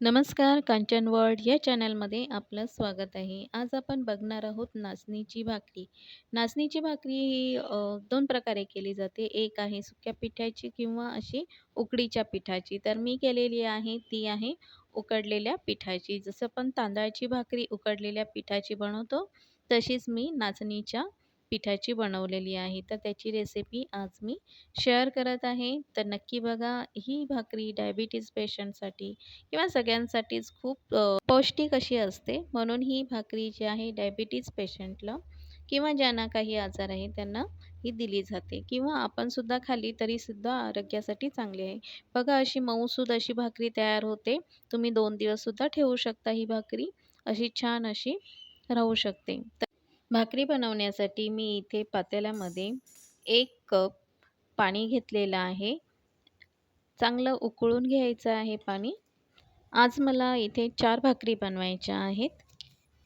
नमस्कार, कांचन वर्ल्ड या चॅनलमध्ये आपलं स्वागत आहे. आज आपण बघणार आहोत नाचणीची भाकरी. नाचणीची भाकरी ही 2 प्रकारे केली जाते. एक आहे सुक्या पिठाची किंवा अशी उकडीच्या पिठाची. तर मी केलेली आहे ती आहे उकडलेल्या पिठाची. जसं आपण तांदळाची भाकरी उकडलेल्या पिठाची बनवतो, तशीच मी नाचणीच्या पिठाची बनवलेली आहे. तर त्याची रेसिपी आज मी शेअर करत आहे. तर नक्की बघा. ही भाकरी डायबिटीज पेशंटसाठी किंवा सगळ्यांसाठीच खूप पौष्टिक अशी असते. म्हणून ही भाकरी जी आहे डायबिटीज पेशंटला किंवा ज्यांना काही आजार आहे त्यांना ही दिली जाते किंवा आपण सुद्धा खाल्ली तरीसुद्धा आरोग्यासाठी चांगली आहे. बघा अशी मऊसूद अशी भाकरी तयार होते. तुम्ही 2 दिवससुद्धा ठेवू शकता ही भाकरी. अशी छान अशी राहू शकते. तर भाकरी बनवण्यासाठी मी इथे पातेल्यामध्ये 1 कप पाणी घेतलेलं आहे. चांगलं उकळून घ्यायचं आहे पाणी. आज मला इथे 4 भाकरी बनवायच्या आहेत.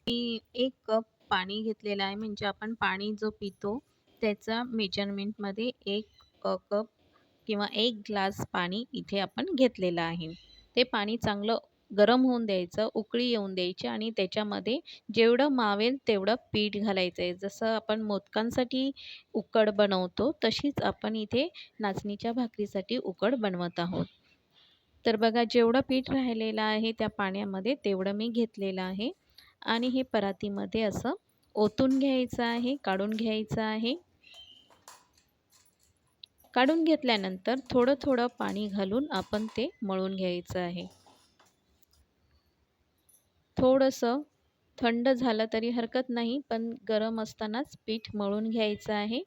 मी 1 कप पाणी घेतलेलं आहे, म्हणजे आपण पाणी जो पितो त्याचा मेजरमेंटमध्ये 1 कप किंवा 1 ग्लास पाणी इथे आपण घेतलेलं आहे. ते पाणी चांगलं गरम होऊन द्यायचं, उकळी येऊन द्यायची आणि त्याच्यामध्ये जेवढं मावेल तेवढं पीठ घालायचं आहे. जसं आपण मोदकांसाठी उकड बनवतो, तशीच आपण इथे नाचणीच्या भाकरीसाठी उकड बनवत आहोत. तर बघा जेवढं पीठ राहिलेलं आहे त्या पाण्यामध्ये तेवढं मी घेतलेलं आहे आणि हे परातीमध्ये असं ओतून घ्यायचं आहे, काढून घ्यायचं आहे. काढून घेतल्यानंतर थोडं-थोडं पाणी घालून आपण ते मळून घ्यायचं आहे. थोडंसं थंड झालं तरी हरकत नाही, पण गरम असतानाच पीठ मळून घ्यायचं आहे.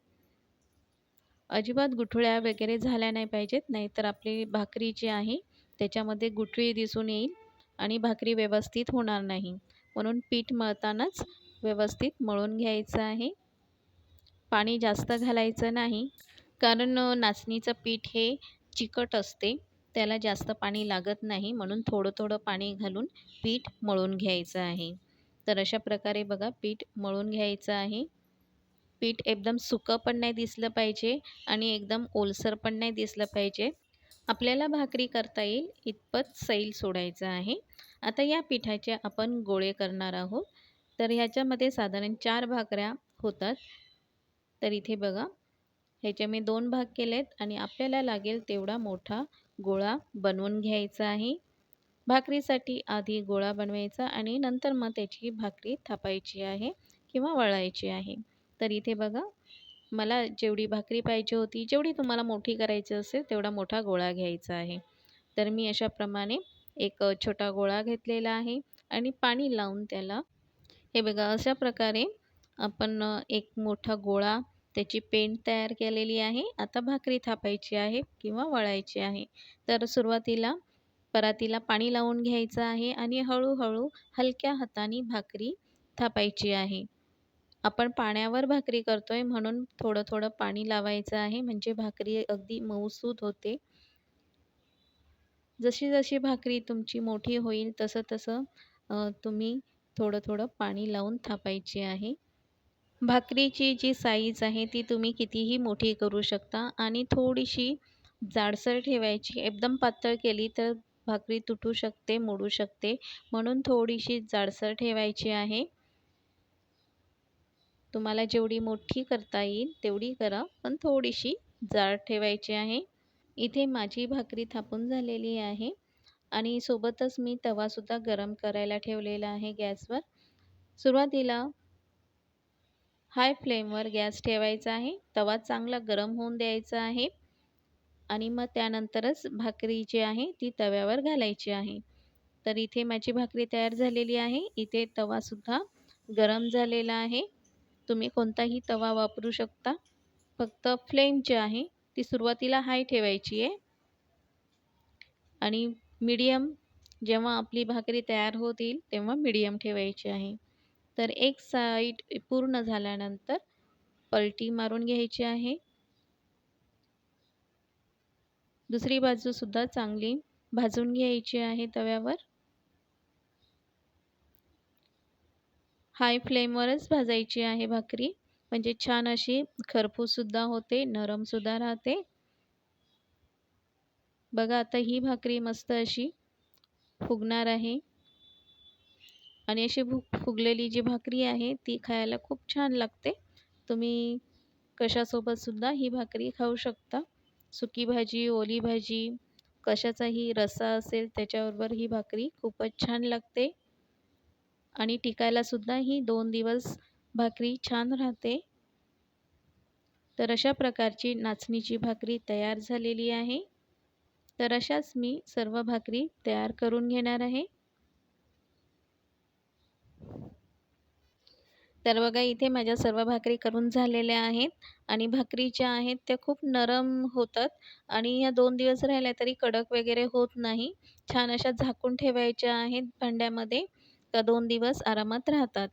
अजिबात गुठळ्या वगैरे झाल्या नाही पाहिजेत, नाहीतर आपली भाकरी जी आहे त्याच्यामध्ये गुठळी दिसून येईल आणि भाकरी व्यवस्थित होणार नाही. म्हणून पीठ मळतानाच व्यवस्थित मळून घ्यायचं आहे. पाणी जास्त घालायचं नाही, कारण नाचणीचं पीठ हे चिकट असते. त्याला जास्त पाणी लागत नाही, म्हणून थोडं-थोडं पाणी घालून पीठ मळून घ्यायचं आहे. तर अशा प्रकारे बघा पीठ मळून घ्यायचं आहे. पीठ एकदम सुकं पण नाही दिसलं पाहिजे आणि एकदम ओलसर पण नाही दिसलं पाहिजे. आपल्याला भाकरी करता येईल इतपत सैल सोडायचं आहे. आता या पिठाचे आपण गोळे करणार आहोत. तर ह्याच्यामध्ये साधारण 4 भाकऱ्या होतात. तर इथे बघा, ह्याचे मी 2 भाग केलेत आणि आपल्याला लागेल तेवढा मोठा गोळा बनवून घ्यायचा आहे. भाकरीसाठी आधी गोळा बनवायचा आणि नंतर मग त्याची भाकरी थापायची आहे किंवा वळायची आहे. तर इथे बघा, मला जेवढी भाकरी पाहिजे होती, जेवढी तुम्हाला मोठी करायची असेल तेवढा मोठा गोळा घ्यायचा आहे. तर मी अशाप्रमाणे एक छोटा गोळा घेतलेला आहे आणि पाणी लावून त्याला हे बघा अशा प्रकारे आपण एक मोठा गोळा त्याची पेंड तयार केलेली आहे. आता भाकरी थापायची आहे किंवा वळायची आहे. तर सुरुवातीला परातीला पाणी लावून घ्यायचं आहे आणि हळू-हळू हलक्या हाताने भाकरी थापायची आहे. आपण पाण्यावर भाकरी करतोय म्हणून थोडं-थोडं पाणी लावायचं आहे, म्हणजे भाकरी अगदी मऊसूत होते. जशी-जशी भाकरी तुमची मोठी होईल तसं-तसं तुम्ही थोडं-थोडं पाणी लावून थापायची आहे. भाकरीची जी साईज आहे ती तुम्ही कितीही मोठी करू शकता आणि थोडीशी जाडसर ठेवायची. एकदम पातळ केली तर भाकरी तुटू शकते, मोडू शकते. म्हणून थोडीशी जाडसर ठेवायची आहे. तुम्हाला जेवढी मोठी करता येईल तेवढी करा, पण थोडीशी जाड ठेवायची आहे. इथे माझी भाकरी थापून झालेली आहे आणि सोबतच मी तवासुद्धा गरम करायला ठेवलेला आहे गॅसवर. सुरुवातीला हाय फ्लेमवर गॅस ठेवायचा आहे. तवा चांगला गरम होऊन द्यायचा आहे आणि मग त्यानंतरच भाकरी जी आहे ती तव्यावर घालायची आहे. तर इथे माझी भाकरी तयार झालेली आहे. इथे तवासुद्धा गरम झालेला आहे. तुम्ही कोणताही तवा वापरू शकता. फक्त फ्लेम जी आहे ती सुरुवातीला हाय ठेवायची आहे आणि मीडियम जेव्हा आपली भाकरी तयार होतील तेव्हा मीडियम ठेवायची आहे. तर एक साईड पूर्ण झाल्यानंतर पलटी मारून घ्यायची आहे. दुसरी बाजूसुद्धा चांगली भाजून घ्यायची आहे तव्यावर. हाय फ्लेमवरच भाजायची आहे भाकरी, म्हणजे छान अशी खरपूससुद्धा होते, नरमसुद्धा राहते. बघा आता ही भाकरी मस्त अशी फुगणार आहे आणि अशी फुगलेली जी भाकरी आहे ती खायला खूप छान लागते. तुम्ही कशासोबतसुद्धा ही भाकरी खाऊ शकता. सुकी भाजी, ओली भाजी, कशाचाही रस्सा असेल त्याच्याबरोबर ही भाकरी खूपच छान लागते आणि टिकायलासुद्धा ही 2 दिवस भाकरी छान राहते. तर अशा प्रकारची नाचणीची भाकरी तयार झालेली आहे. तर अशाच मी सर्व भाकरी तयार करून घेणार आहे. तर बघा इथे माझ्या सर्व भाकरी करून झालेल्या आहेत आणि भाकरी ज्या आहेत त्या खूप नरम होतात आणि ह्या 2 दिवस राहिल्या तरी कडक वगैरे होत नाही. छान अशा झाकून ठेवायच्या आहेत भांड्यामध्ये, तर 2 दिवस आरामात राहतात.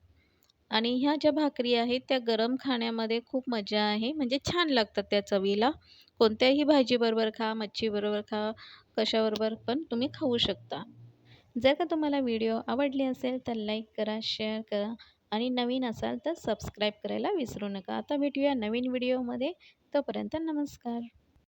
आणि ह्या ज्या भाकरी आहेत त्या गरम खाण्यामध्ये खूप मजा आहे, म्हणजे छान लागतात त्या चवीला. कोणत्याही भाजीबरोबर खा, मच्छीबरोबर खा, कशाबरोबर पण तुम्ही खाऊ शकता. जर का तुम्हाला व्हिडिओ आवडले असेल तर लाईक करा, शेअर करा आणि नवीन असाल तर सबस्क्राईब करायला विसरू नका. आता भेटूया नवीन व्हिडिओमध्ये. तोपर्यंत नमस्कार.